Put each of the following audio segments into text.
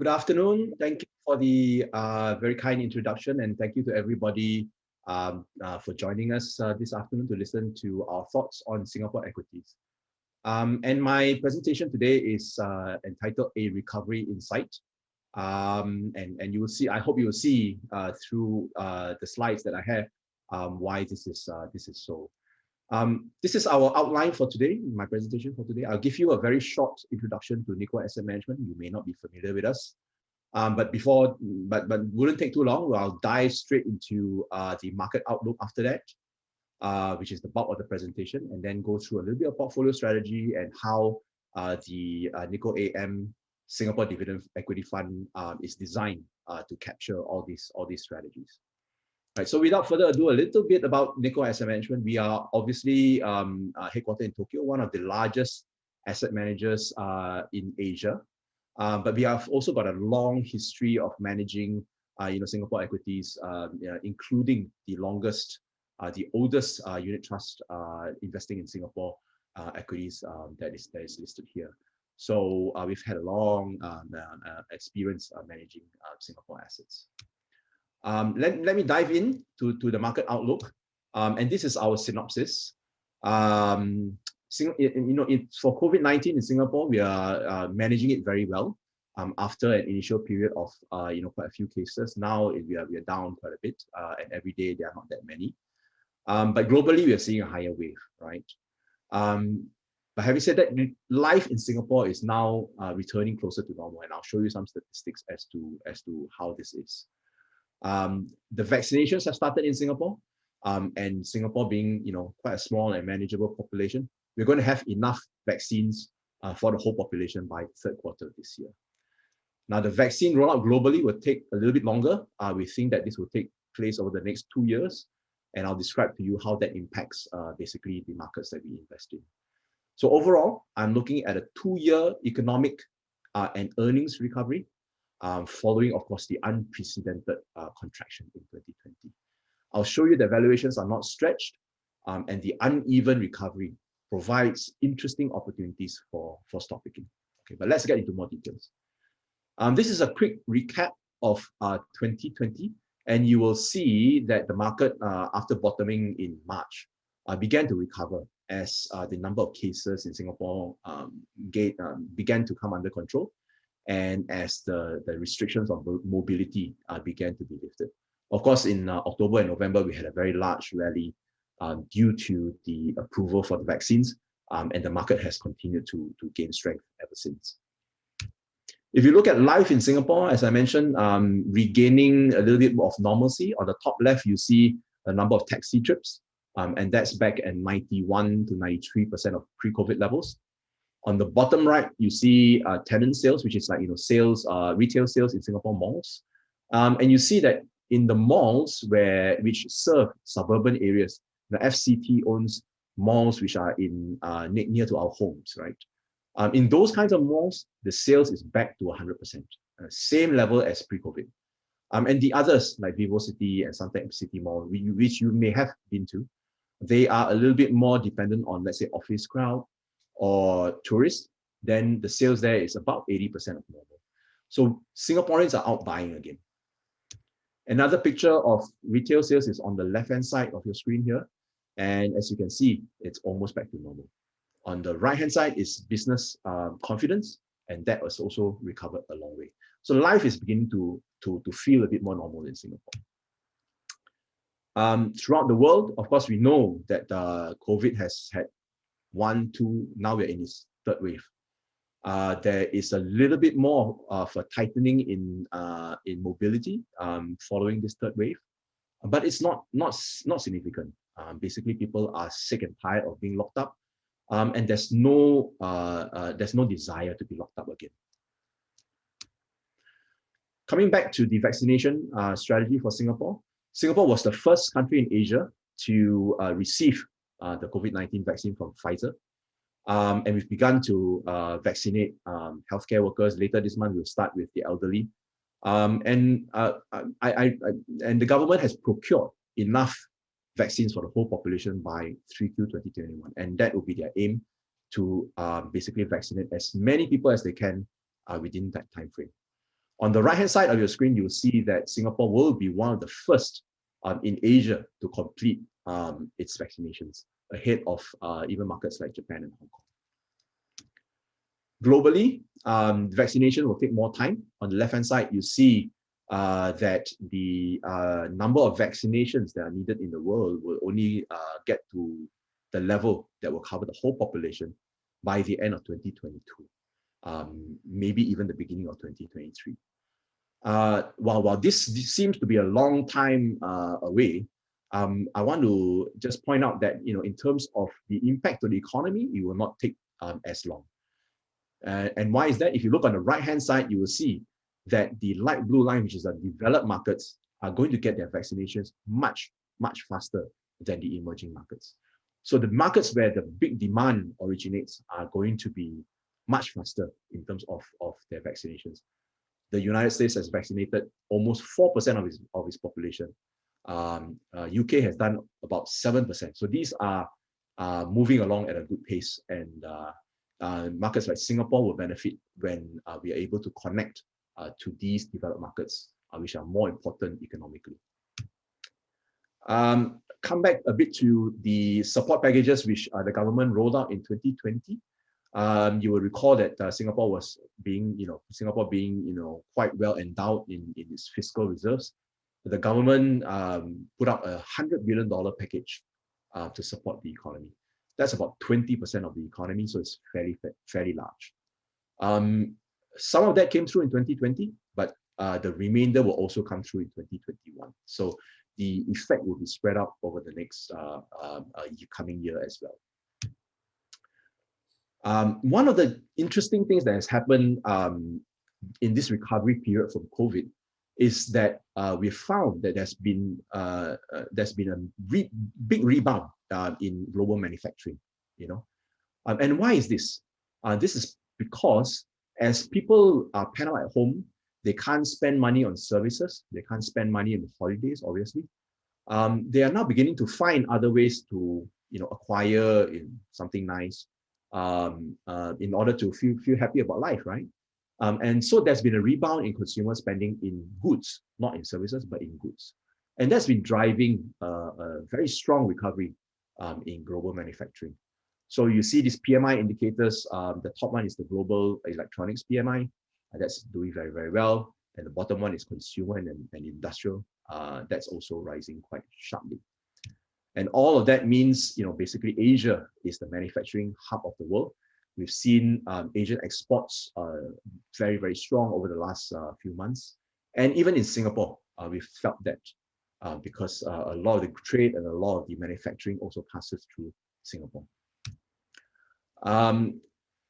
Good afternoon. Thank you for the very kind introduction, and thank you to everybody for joining us this afternoon to listen to our thoughts on Singapore equities. And my presentation today is entitled A Recovery in Sight. And you will see, I hope you will see through the slides that I have why this is so. This is our outline for today, my presentation for today. I'll give you a very short introduction to Nikko Asset Management. You may not be familiar with us. But wouldn't take too long. I'll dive straight into the market outlook after that, which is the bulk of the presentation, and then go through a little bit of portfolio strategy and how the Nikko AM Singapore Dividend Equity Fund is designed to capture all these strategies. Right, so without further ado, a little bit about Nikko Asset Management. We are obviously headquartered in Tokyo, one of the largest asset managers in Asia. But we have also got a long history of managing, Singapore equities, including the oldest unit trust investing in Singapore equities that is listed here. So we've had a long experience managing Singapore assets. Let me dive in to the market outlook, and this is our synopsis. For COVID-19 in Singapore, we are managing it very well. After an initial period of quite a few cases, now we are down quite a bit, and every day there are not that many. But globally, we are seeing a higher wave, right? But having said that, life in Singapore is now returning closer to normal, and I'll show you some statistics as to how this is. The vaccinations have started in Singapore, and Singapore being quite a small and manageable population, we're going to have enough vaccines for the whole population by third quarter this year. Now, the vaccine rollout globally will take a little bit longer. We think that this will take place over the next 2 years, and I'll describe to you how that impacts basically the markets that we invest in. So overall, I'm looking at a 2-year economic and earnings recovery, following, of course, the unprecedented contraction in 2020. I'll show you the valuations are not stretched, and the uneven recovery provides interesting opportunities for stock picking. Okay, but let's get into more details. This is a quick recap of 2020, and you will see that the market, after bottoming in March, began to recover as the number of cases in Singapore began to come under control, and as the restrictions of mobility began to be lifted. Of course, in October and November, we had a very large rally due to the approval for the vaccines, and the market has continued to gain strength ever since. If you look at life in Singapore, as I mentioned, regaining a little bit of normalcy. On the top left, you see the number of taxi trips, and that's back at 91 to 93% of pre-COVID levels. On the bottom right, you see tenant sales, which is like sales, retail sales in Singapore malls, and you see that in the malls which serve suburban areas, the FCT owns malls which are in near to our homes, right? In those kinds of malls, the sales is back to 100%, same level as pre-COVID. And the others like VivoCity and Suntec City Mall, which you may have been to, they are a little bit more dependent on, let's say, office crowd or tourists. Then the sales there is about 80% of normal. So Singaporeans are out buying again. Another picture of retail sales is on the left-hand side of your screen here. And as you can see, it's almost back to normal. On the right-hand side is business confidence, and that was also recovered a long way. So life is beginning to feel a bit more normal in Singapore. Throughout the world, of course, we know that COVID has had 1, 2, now we're in its third wave. There is a little bit more of a tightening in mobility following this third wave, but it's not significant. Basically, people are sick and tired of being locked up, and there's no desire to be locked up again. Coming back to the vaccination strategy for Singapore, Singapore was the first country in Asia to receive the COVID-19 vaccine from Pfizer. And we've begun to vaccinate healthcare workers. Later this month, we'll start with the elderly. And the government has procured enough vaccines for the whole population by 3Q 2021. And that will be their aim, to basically vaccinate as many people as they can within that time frame. On the right-hand side of your screen, you'll see that Singapore will be one of the first in Asia to complete its vaccinations, ahead of even markets like Japan and Hong Kong. Globally, vaccination will take more time. On the left-hand side, you see that the number of vaccinations that are needed in the world will only get to the level that will cover the whole population by the end of 2022, maybe even the beginning of 2023. While this seems to be a long time away, I want to just point out that, in terms of the impact to the economy, it will not take as long. And why is that? If you look on the right-hand side, you will see that the light blue line, which is the developed markets, are going to get their vaccinations much, much faster than the emerging markets. So the markets where the big demand originates are going to be much faster in terms of their vaccinations. The United States has vaccinated almost 4% of its population. UK has done about 7%. So these are moving along at a good pace, and markets like Singapore will benefit when we are able to connect to these developed markets, which are more important economically. Come back a bit to the support packages which the government rolled out in 2020. You will recall that Singapore being quite well endowed in its fiscal reserves. The government put out a $100 billion package to support the economy. That's about 20% of the economy, so it's fairly large. Some of that came through in 2020, but the remainder will also come through in 2021. So the effect will be spread out over the next coming year as well. One of the interesting things that has happened in this recovery period from COVID is that we found that there's been a big rebound in global manufacturing. And why is this? This is because as people are pent up at home, they can't spend money on services, they can't spend money on the holidays, obviously. They are now beginning to find other ways to acquire something nice in order to feel happy about life, right? And so there's been a rebound in consumer spending in goods, not in services, but in goods. And that's been driving a very strong recovery in global manufacturing. So you see these PMI indicators. The top one is the global electronics PMI. That's doing very, very well. And the bottom one is consumer and industrial. That's also rising quite sharply. And all of that means, basically Asia is the manufacturing hub of the world. We've seen Asian exports very, very strong over the last few months. And even in Singapore, we've felt that because a lot of the trade and a lot of the manufacturing also passes through Singapore.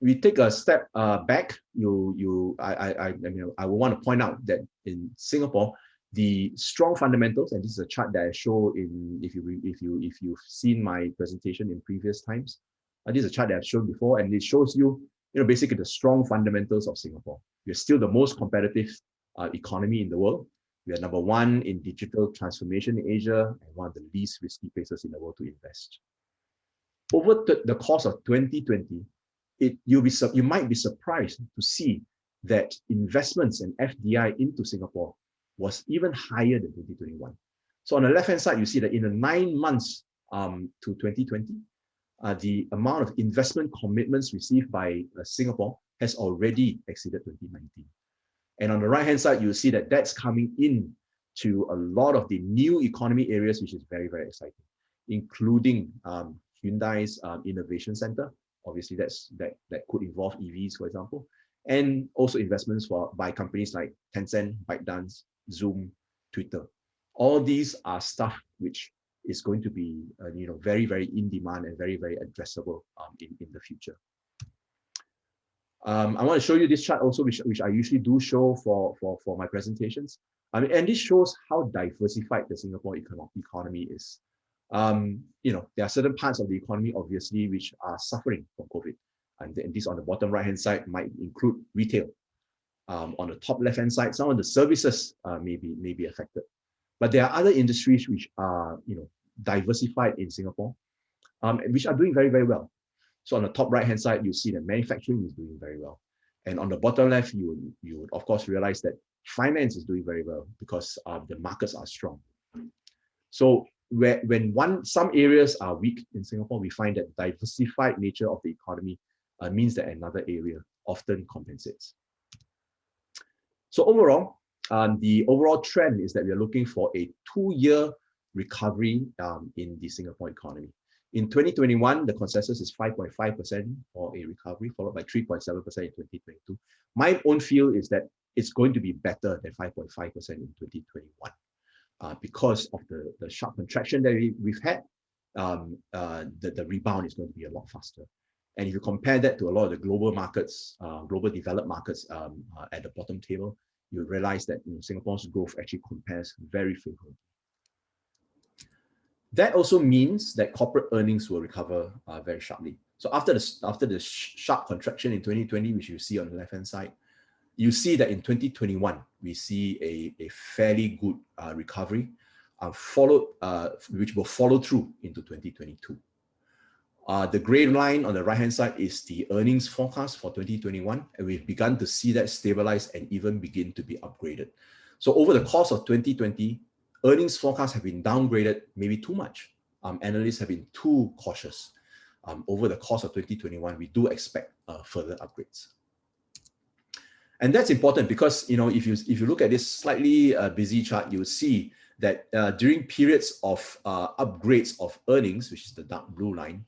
We take a step back. I would want to point out that in Singapore, the strong fundamentals, and this is a chart that I show if you've seen my presentation in previous times. This is a chart that I've shown before, and it shows you, basically the strong fundamentals of Singapore. We're still the most competitive economy in the world. We are number one in digital transformation in Asia, and one of the least risky places in the world to invest. Over the course of 2020, you might be surprised to see that investments and FDI into Singapore was even higher than 2021. So on the left-hand side, you see that in the 9 months to 2020, the amount of investment commitments received by Singapore has already exceeded 2019. And on the right-hand side, you see that that's coming in to a lot of the new economy areas, which is very, very exciting, including Hyundai's Innovation Center. Obviously, that could involve EVs, for example, and also investments by companies like Tencent, ByteDance, Zoom, Twitter. All these are stuff which is going to be very, very in demand and very, very addressable in the future. I want to show you this chart also, which I usually do show for my presentations. And this shows how diversified the Singapore economy is. There are certain parts of the economy, obviously, which are suffering from COVID. And this on the bottom right-hand side might include retail. On the top left-hand side, some of the services may be affected. But there are other industries which are diversified in Singapore, which are doing very, very well. So on the top right-hand side, you see that manufacturing is doing very well. And on the bottom left, you would of course realize that finance is doing very well because the markets are strong. So when some areas are weak in Singapore, we find that diversified nature of the economy means that another area often compensates. So overall, the overall trend is that we are looking for a 2-year recovery in the Singapore economy. In 2021, the consensus is 5.5% for a recovery, followed by 3.7% in 2022. My own feel is that it's going to be better than 5.5% in 2021 because of the sharp contraction that we've had. The rebound is going to be a lot faster. And if you compare that to a lot of the global markets, global developed markets at the bottom table, you realize that Singapore's growth actually compares very favorably. That also means that corporate earnings will recover very sharply. So after the sharp contraction in 2020, which you see on the left-hand side, you see that in 2021, we see a fairly good recovery, which will follow through into 2022. The gray line on the right-hand side is the earnings forecast for 2021, and we've begun to see that stabilize and even begin to be upgraded. So over the course of 2020, earnings forecasts have been downgraded maybe too much. Analysts have been too cautious. Over the course of 2021, we do expect further upgrades. And that's important because if you look at this slightly busy chart, you'll see that during periods of upgrades of earnings, which is the dark blue line,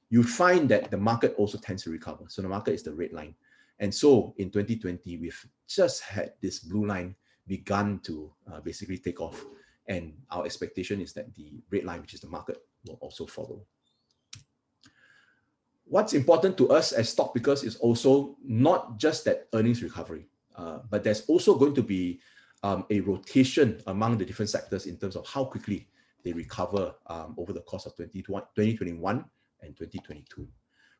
you find that the market also tends to recover. So the market is the red line. And so in 2020, we've just had this blue line begun to basically take off. And our expectation is that the red line, which is the market, will also follow. What's important to us as stock pickers is also not just that earnings recovery, but there's also going to be a rotation among the different sectors in terms of how quickly they recover over the course of 2021 and 2022.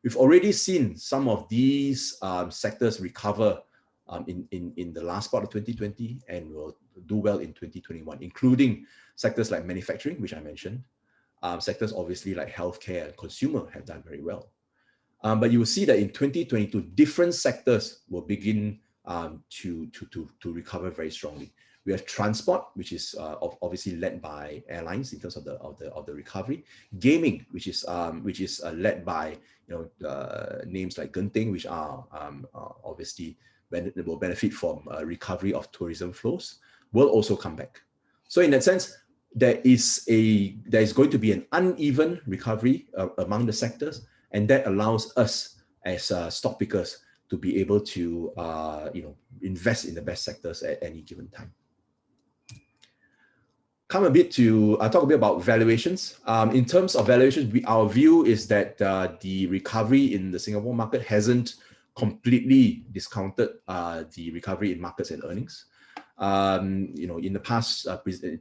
We've already seen some of these sectors recover in the last part of 2020 and will do well in 2021, including sectors like manufacturing, which I mentioned. Sectors obviously like healthcare and consumer have done very well. But you will see that in 2022, different sectors will begin to recover very strongly. We have transport, which is obviously led by airlines in terms of the recovery. Gaming, which is led by names like Genting, which are obviously will benefit from recovery of tourism flows, will also come back. So in that sense, there is going to be an uneven recovery among the sectors, and that allows us as stock pickers to be able to invest in the best sectors at any given time. Talk a bit about valuations. In terms of valuations, our view is that the recovery in the Singapore market hasn't completely discounted the recovery in markets and earnings. In the past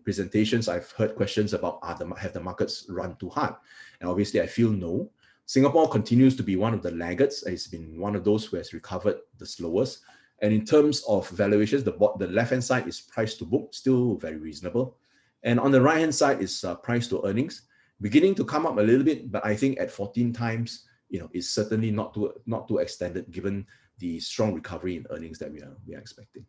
presentations, I've heard questions about have the markets run too hard? And obviously, I feel no. Singapore continues to be one of the laggards. It's been one of those who has recovered the slowest. And in terms of valuations, the left-hand side is price to book, still very reasonable. And on the right-hand side is price to earnings, beginning to come up a little bit, but I think at 14 times, is certainly not too extended given the strong recovery in earnings that we are expecting.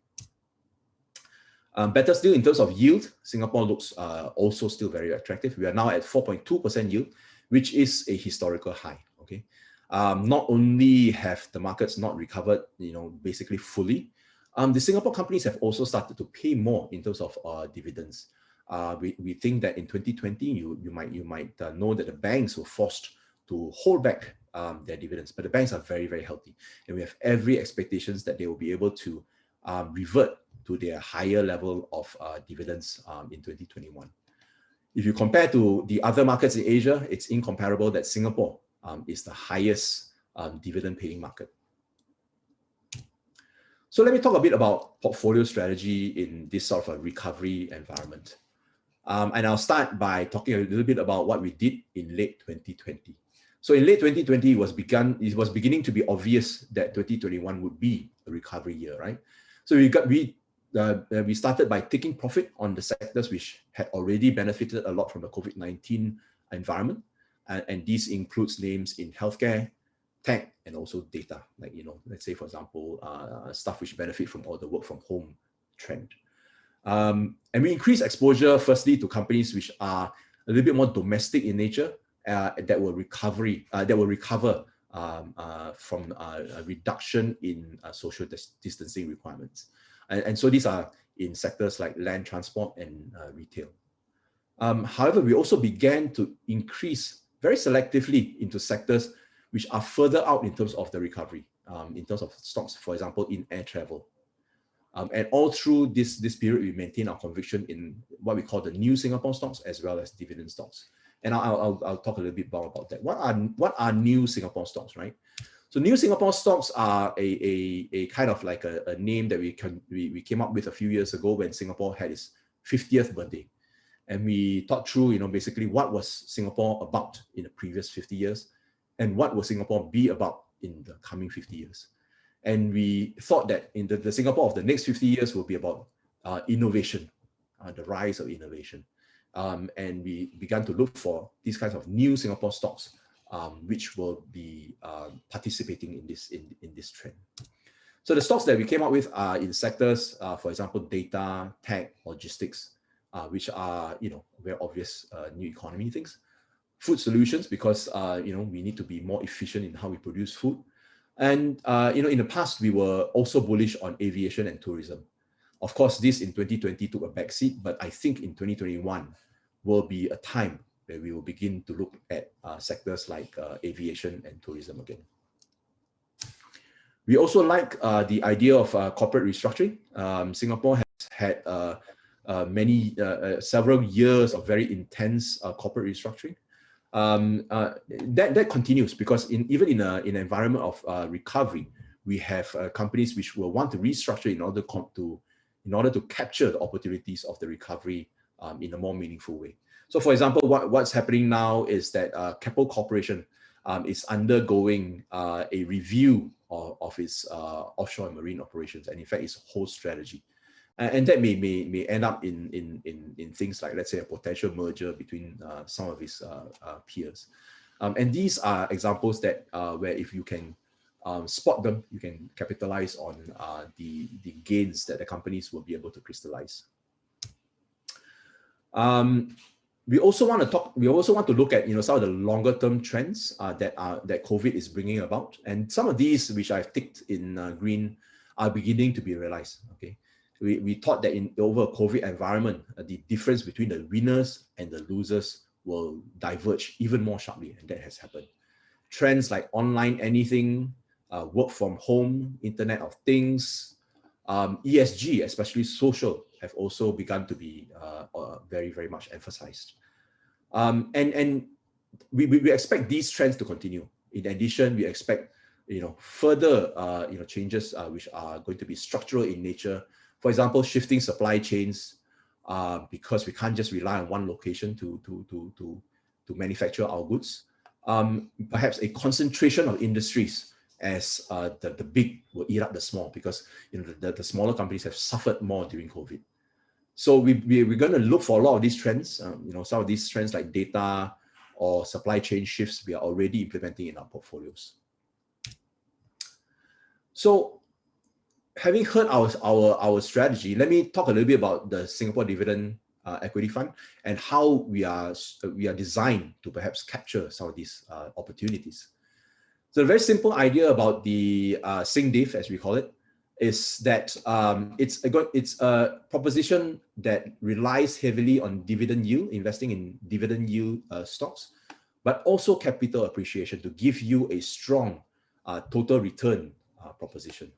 Better still, in terms of yield, Singapore looks also still very attractive. We are now at 4.2% yield, which is a historical high. Okay, not only have the markets not recovered, basically fully, the Singapore companies have also started to pay more in terms of dividends. We think that in 2020, you might know that the banks were forced to hold back their dividends, but the banks are very, very healthy, and we have every expectations that they will be able to revert to their higher level of dividends in 2021. If you compare to the other markets in Asia, it's incomparable that Singapore is the highest dividend-paying market. So let me talk a bit about portfolio strategy in this sort of a recovery environment. And I'll start by talking a little bit about what we did in late 2020. So in late 2020, it was beginning to be obvious that 2021 would be a recovery year, right? So we started by taking profit on the sectors which had already benefited a lot from the COVID-19 environment. And this includes names in healthcare, tech, and also data. Like, let's say, for example, stuff which benefit from all the work from home trend. And we increase exposure firstly to companies which are a little bit more domestic in nature, that will recover from a reduction in social distancing requirements. And so these are in sectors like land transport and retail. However, we also began to increase very selectively into sectors which are further out in terms of the recovery, in terms of stocks, for example, in air travel. And all through this period, we maintain our conviction in what we call the new Singapore stocks as well as dividend stocks. And I'll talk a little bit more about that. What are new Singapore stocks, right? So new Singapore stocks are a kind of like a name that we came up with a few years ago when Singapore had its 50th birthday. And we thought through, basically what was Singapore about in the previous 50 years and what will Singapore be about in the coming 50 years. And we thought that in the Singapore of the next 50 years will be about innovation, the rise of innovation. And we began to look for these kinds of new Singapore stocks, which will be participating in this trend. So the stocks that we came up with are in sectors, for example, data, tech, logistics, which are very obvious new economy things. Food solutions, because we need to be more efficient in how we produce food. And in the past, we were also bullish on aviation and tourism. Of course, this in 2020 took a backseat, but I think in 2021 will be a time where we will begin to look at sectors like aviation and tourism again. We also like the idea of corporate restructuring. Singapore has had several years of very intense corporate restructuring. That continues because even in an environment of recovery, we have companies which will want to restructure in order to capture the opportunities of the recovery in a more meaningful way. So, for example, what's happening now is that Keppel Corporation is undergoing a review of its offshore and marine operations, and in fact, its whole strategy. And that may end up in things like, let's say, a potential merger between some of its peers. And these are examples that where if you can spot them, you can capitalize on the gains that the companies will be able to crystallize. We also want to look at some of the longer term trends that COVID is bringing about, and some of these which I've ticked in green are beginning to be realized. Okay. We thought that in over a COVID environment, the difference between the winners and the losers will diverge even more sharply, and that has happened. Trends like online anything, work from home, Internet of Things, ESG, especially social, have also begun to be very, very much emphasized. And we expect these trends to continue. In addition, we expect further changes which are going to be structural in nature. For example, shifting supply chains, because we can't just rely on one location to manufacture our goods. Perhaps a concentration of industries as the big will eat up the small, because the smaller companies have suffered more during COVID. So we're going to look for a lot of these trends. Some of these trends like data or supply chain shifts we are already implementing in our portfolios. So, having heard our strategy, let me talk a little bit about the Singapore Dividend Equity Fund and how we are designed to perhaps capture some of these opportunities. So, the very simple idea about the SingDiv, as we call it, is that it's a proposition that relies heavily on dividend yield, investing in dividend yield stocks, but also capital appreciation to give you a strong total return proposition.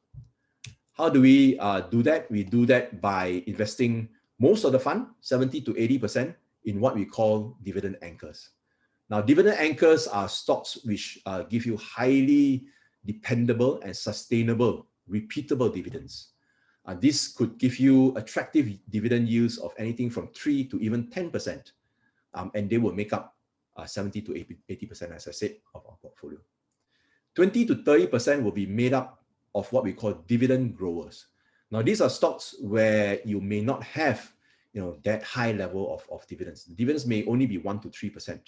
How do we do that? We do that by investing most of the fund, 70 to 80%, in what we call dividend anchors. Now, dividend anchors are stocks which give you highly dependable and sustainable, repeatable dividends. This could give you attractive dividend yields of anything from 3 to even 10%, and they will make up 70 to 80%, as I said, of our portfolio. 20 to 30% will be made up of what we call dividend growers. Now, these are stocks where you may not have that high level of dividends. Dividends may only be 1 to 3%,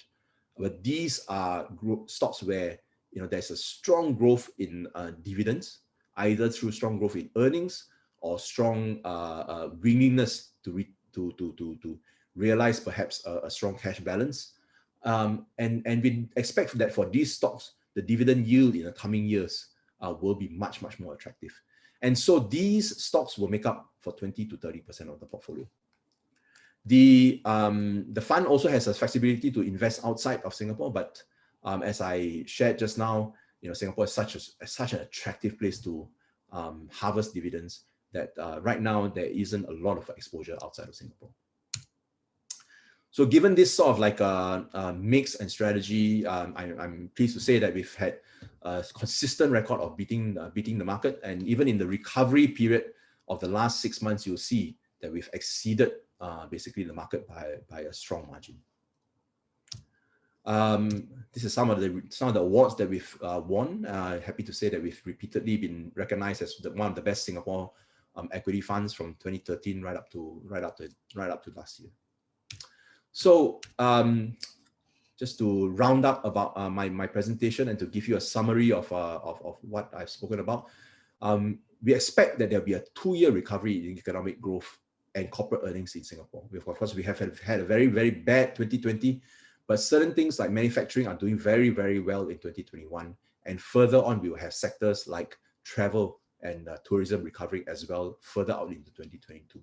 but these are stocks where there's a strong growth in dividends, either through strong growth in earnings or strong willingness to realize perhaps a strong cash balance. And we expect that for these stocks, the dividend yield in the coming years will be much more attractive. And so these stocks will make up for 20 to 30% of the portfolio. The fund also has a flexibility to invest outside of Singapore, but as I shared just now, Singapore is such an attractive place to harvest dividends that right now there isn't a lot of exposure outside of Singapore. So given this sort of like a mix and strategy, I'm pleased to say that we've had a consistent record of beating the market, and even in the recovery period of the last 6 months, you'll see that we've exceeded basically the market by a strong margin. This is some of the awards that we've won. Happy to say that we've repeatedly been recognized as one of the best Singapore equity funds from 2013 right up to last year. So just to round up about my presentation and to give you a summary of what I've spoken about, we expect that there'll be a 2-year recovery in economic growth and corporate earnings in Singapore. Of course, we have had a very bad 2020, but certain things like manufacturing are doing very well in 2021. And further on, we will have sectors like travel and tourism recovering as well further out into 2022.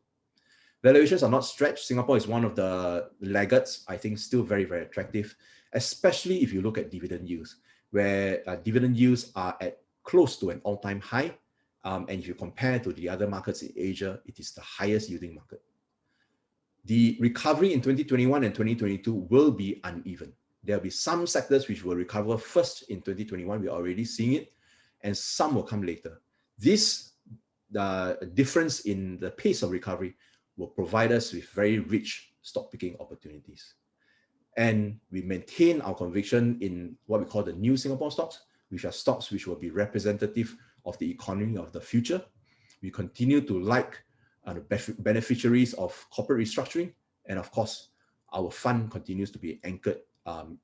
Valuations are not stretched. Singapore is one of the laggards, I think still very attractive, especially if you look at dividend yields, where dividend yields are at close to an all-time high. And if you compare to the other markets in Asia, it is the highest yielding market. The recovery in 2021 and 2022 will be uneven. There'll be some sectors which will recover first in 2021. We're already seeing it, and some will come later. This difference in the pace of recovery will provide us with very rich stock picking opportunities. And we maintain our conviction in what we call the new Singapore stocks, which are stocks which will be representative of the economy of the future. We continue to like the beneficiaries of corporate restructuring. And of course, our fund continues to be anchored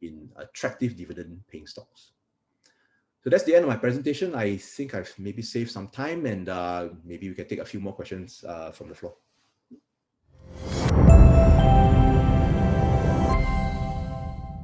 in attractive dividend paying stocks. So that's the end of my presentation. I think I've maybe saved some time, and maybe we can take a few more questions from the floor.